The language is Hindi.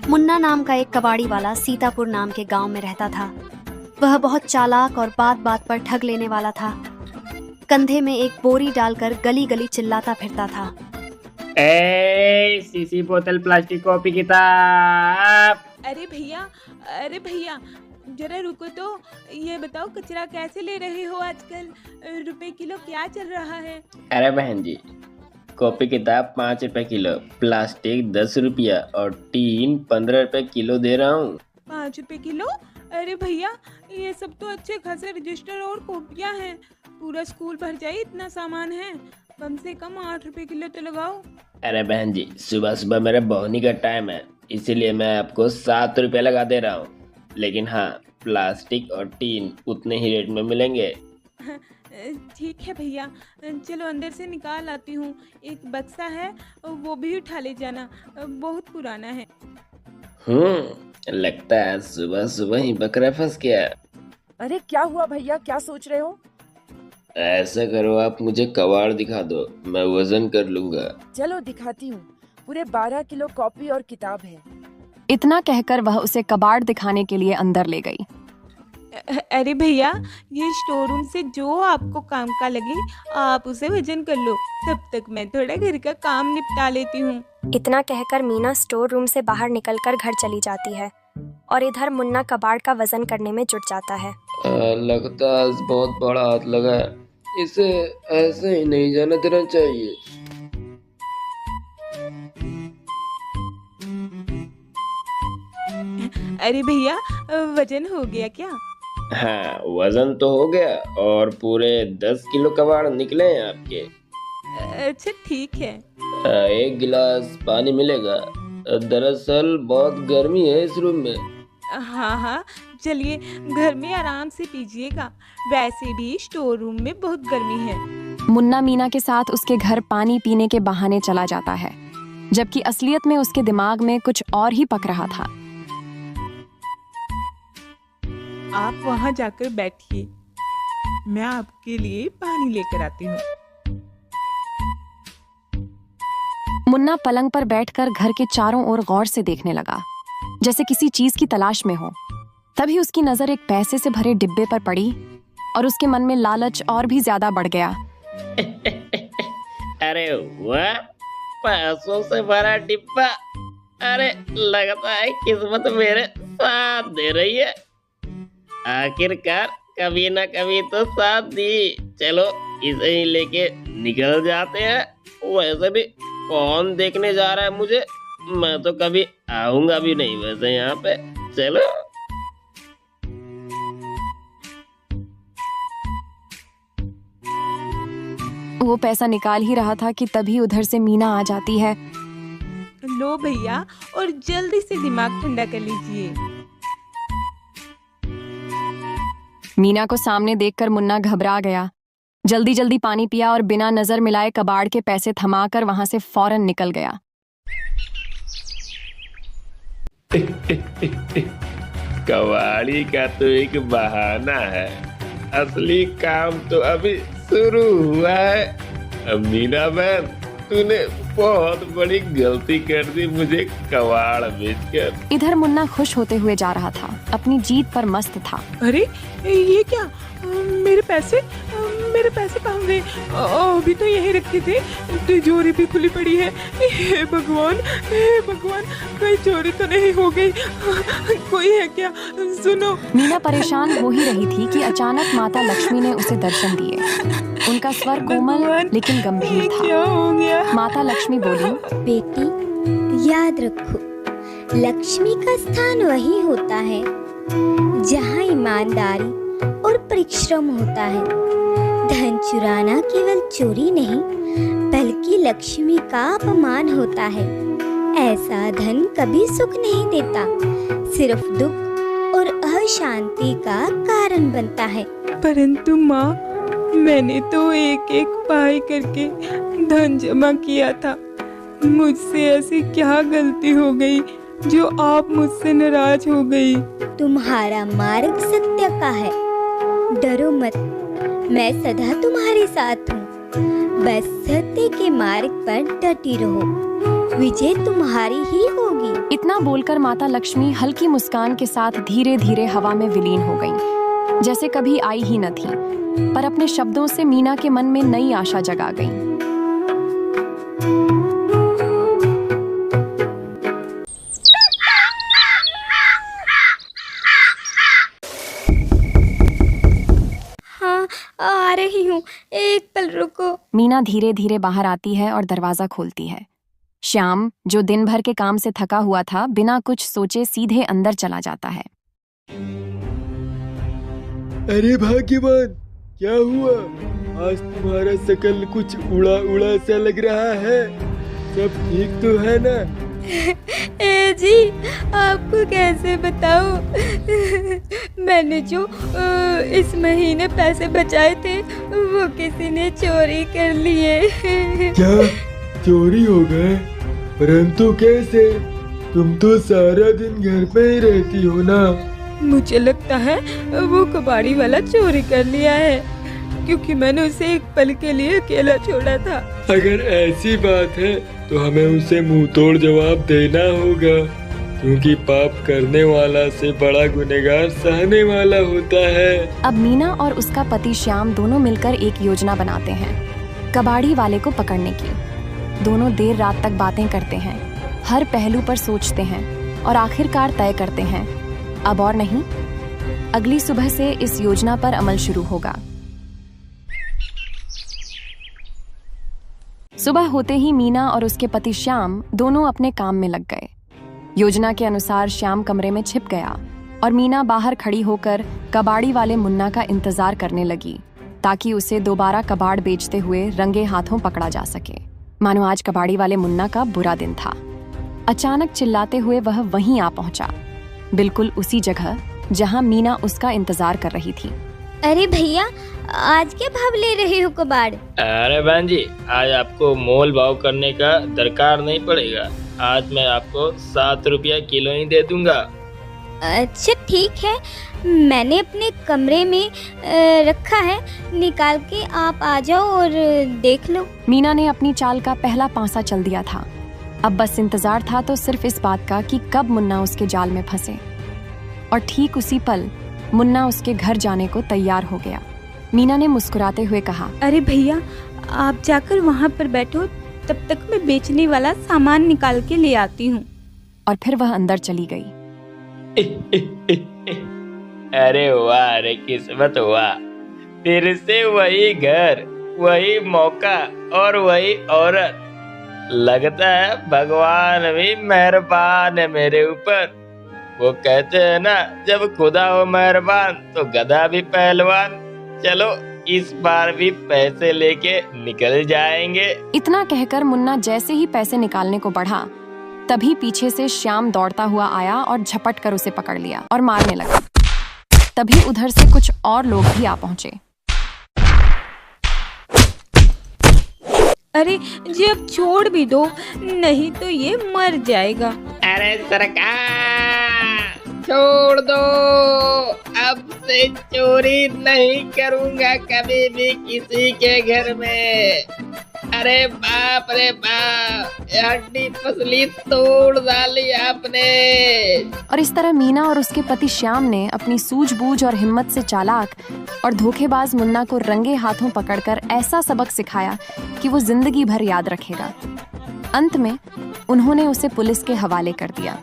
मुन्ना नाम का एक कबाड़ी वाला सीतापुर नाम के गांव में रहता था। वह बहुत चालाक और बात बात पर ठग लेने वाला था। कंधे में एक बोरी डालकर गली गली चिल्लाता फिरता था। ए सीसी बोतल प्लास्टिक कॉपी किताब। अरे भैया जरा रुको तो। ये बताओ कचरा कैसे ले रहे हो आजकल? रुपए किलो क्या चल रहा है? अरे बहन जी, कॉपी किताब 5 रुपए किलो, प्लास्टिक 10 रुपया और टीन 15 रुपए किलो दे रहा हूँ। 5 रुपए किलो? अरे भैया ये सब तो अच्छे खासे रजिस्टर और कॉपियाँ हैं। पूरा स्कूल भर जाए इतना सामान है। कम से कम 8 रुपए किलो तो लगाओ। अरे बहन जी, सुबह सुबह मेरा बोहनी का टाइम है, इसीलिए मैं आपको 7 रुपये लगा दे रहा हूँ। लेकिन हाँ, प्लास्टिक और टीन उतने ही रेट में मिलेंगे। ठीक है भैया, चलो अंदर से निकाल आती हूँ। एक बक्सा है वो भी उठा ले जाना, बहुत पुराना है। लगता है सुबह सुबह ही बकरा फंस गया। अरे क्या हुआ भैया, क्या सोच रहे हो? ऐसा करो, आप मुझे कबाड़ दिखा दो, मैं वजन कर लूंगा। चलो दिखाती हूँ। पूरे 12 किलो कॉपी और किताब है। इतना कहकर वह उसे कबाड़ दिखाने के लिए अंदर ले गई। अरे भैया, ये स्टोर रूम से जो आपको काम का लगे आप उसे वजन कर लो। तब तक मैं थोड़ा घर का काम निपटा लेती हूँ। इतना कहकर मीना स्टोर रूम से बाहर निकलकर घर चली जाती है और इधर मुन्ना कबाड़ का वजन करने में जुट जाता है। लगता है बहुत बड़ा हाथ लगा है, इसे ऐसे ही नहीं जाने देना चाहिए। अरे भैया, वजन हो गया क्या? हाँ, वजन तो हो गया और पूरे 10 किलो कबाड़ निकले हैं आपके। अच्छा ठीक है। 1 गिलास पानी मिलेगा? दरअसल बहुत गर्मी है इस रूम में। हाँ, चलिए घर में आराम से पीजिएगा। वैसे भी स्टोर रूम में बहुत गर्मी है। मुन्ना मीना के साथ उसके घर पानी पीने के बहाने चला जाता है, जबकि असलियत में उसके दिमाग में कुछ और ही पक रहा था। आप वहाँ जाकर बैठिए, मैं आपके लिए पानी लेकर आती हूँ। मुन्ना पलंग पर बैठकर घर के चारों ओर गौर से देखने लगा, जैसे किसी चीज की तलाश में हो। तभी उसकी नजर एक पैसे से भरे डिब्बे पर पड़ी और उसके मन में लालच और भी ज्यादा बढ़ गया। अरे वाह, पैसों से भरा डिब्बा। अरे लगता है किस्मत मेरे साथ दे रही है। आखिरकार कभी ना कभी तो साथ दी। चलो इसे ही लेके निकल जाते हैं। वैसे भी कौन देखने जा रहा है मुझे, मैं तो कभी आऊंगा भी नहीं वैसे यहाँ पे। चलो। वो पैसा निकाल ही रहा था कि तभी उधर से मीना आ जाती है। लो भैया, और जल्दी से दिमाग ठंडा कर लीजिए। मीना को सामने देखकर मुन्ना घबरा गया। जल्दी जल्दी पानी पिया और बिना नजर मिलाए कबाड़ के पैसे थमाकर वहां से फौरन निकल गया। कबाड़ी का तो एक बहाना है, असली काम तो अभी शुरू हुआ है। मीना बहन, तूने बहुत बड़ी गलती कर दी मुझे कबाड़ बेचकर। इधर मुन्ना खुश होते हुए जा रहा था, अपनी जीत पर मस्त था। अरे ये क्या? मेरे पैसे कहाँ गए? अभी तो यहीं रखे थे। तिजोरी भी खुली पड़ी है। हे भगवान, कहीं चोरी तो नहीं हो गई? कोई है क्या? सुनो। मीना परेशान हो ही रही थी कि अचानक माता लक्ष्मी ने उसे दर्शन दिए। उनका स्वर कोमल लेकिन गंभीर था। क्या हो गया? माता लक्ष्मी बोली, बेटी याद रखो, लक्ष्मी का स्थान वही होता है जहाँ ईमानदारी और परिश्रम होता है। धन चुराना केवल चोरी नहीं, बल्कि लक्ष्मी का अपमान होता है। ऐसा धन कभी सुख नहीं देता, सिर्फ दुख और अशांति का कारण बनता है। परंतु माँ, मैंने तो एक एक पाई करके धन जमा किया था। मुझसे ऐसी क्या गलती हो गई जो आप मुझसे नाराज हो गई? तुम्हारा मार्ग सत्य का है, डरो मत, मैं सदा तुम्हारे साथ हूँ। बस सत्य के मार्ग पर डटी रहो, विजय तुम्हारी ही होगी। होगी। इतना बोलकर माता लक्ष्मी हल्की मुस्कान के साथ धीरे धीरे हवा में विलीन हो गईं, जैसे कभी आई ही न थी, पर अपने शब्दों से मीना के मन में नई आशा जगा गईं। हाँ, आ रही हूँ, एक पल रुको। मीना धीरे धीरे बाहर आती है और दरवाजा खोलती है। श्याम, जो दिन भर के काम से थका हुआ था, बिना कुछ सोचे सीधे अंदर चला जाता है। अरे भाग्यवान, क्या हुआ? आज तुम्हारा शकल कुछ उड़ा उड़ा सा लग रहा है। सब ठीक तो है ना? ए जी, आपको कैसे बताऊं? मैंने जो इस महीने पैसे बचाए थे वो किसी ने चोरी कर लिए। क्या चोरी हो गए? परंतु कैसे? तुम तो सारा दिन घर पे ही रहती हो ना। मुझे लगता है वो कबाड़ी वाला चोरी कर लिया है, क्योंकि मैंने उसे एक पल के लिए अकेला छोड़ा था। अगर ऐसी बात है तो हमें उसे मुंह तोड़ जवाब देना होगा, क्योंकि पाप करने वाला से बड़ा गुनहगार सहने वाला होता है। अब मीना और उसका पति श्याम दोनों मिलकर एक योजना बनाते हैं कबाड़ी वाले को पकड़ने की। दोनों देर रात तक बातें करते हैं, हर पहलू पर सोचते हैं और आखिरकार तय करते हैं, अब और नहीं, अगली सुबह से इस योजना पर अमल शुरू होगा। सुबह होते ही मीना और उसके पति श्याम दोनों अपने काम में लग गए। योजना के अनुसार श्याम कमरे में छिप गया और मीना बाहर खड़ी होकर कबाड़ी वाले मुन्ना का इंतजार करने लगी, ताकि उसे दोबारा कबाड़ बेचते हुए रंगे हाथों पकड़ा जा सके। मानो आज कबाड़ी वाले मुन्ना का बुरा दिन था। अचानक चिल्लाते हुए वह वहीं आ पहुंचा, बिल्कुल उसी जगह जहां मीना उसका इंतजार कर रही थी। अरे भैया, आज क्या भाव ले रहे हो कबाड़? अरे बहन जी, आज आपको मोल भाव करने का दरकार नहीं पड़ेगा। आज मैं आपको 7 रुपया किलो ही दे दूंगा। अच्छा ठीक है, मैंने अपने कमरे में रखा है, निकाल के आप आ जाओ और देख लो। मीना ने अपनी चाल का पहला पांसा चल दिया था। अब बस इंतजार था तो सिर्फ इस बात का कि कब मुन्ना उसके जाल में फंसे। और ठीक उसी पल मुन्ना उसके घर जाने को तैयार हो गया। मीना ने मुस्कुराते हुए कहा, अरे भैया, आप जाकर वहाँ पर बैठो, तब तक मैं बेचने वाला सामान निकाल के ले आती हूँ। और फिर वह अंदर चली गई। अरे वाह रे किस्मत, वाह, फिर से वही घर, वही मौका और वही औरत। लगता है भगवान भी मेहरबान है मेरे ऊपर। वो कहते हैं ना, जब खुदा हो मेहरबान तो गधा भी पहलवान। चलो इस बार भी पैसे लेके निकल जाएंगे। इतना कहकर मुन्ना जैसे ही पैसे निकालने को बढ़ा, तभी पीछे से श्याम दौड़ता हुआ आया और झपट कर उसे पकड़ लिया और मारने लगा। तभी उधर से कुछ और लोग भी आ पहुंचे। अरे जी, अब छोड़ भी दो, नहीं तो ये मर जाएगा। अरे सरकार, छोड़ दो, अब से चोरी नहीं करूंगा कभी भी किसी के घर में। अरे बाप रे बाप, हड्डी पसली तोड़ डाली आपने। और इस तरह मीना और उसके पति श्याम ने अपनी सूझबूझ और हिम्मत से चालाक और धोखेबाज मुन्ना को रंगे हाथों पकड़कर ऐसा सबक सिखाया कि वो जिंदगी भर याद रखेगा। अंत में उन्होंने उसे पुलिस के हवाले कर दिया।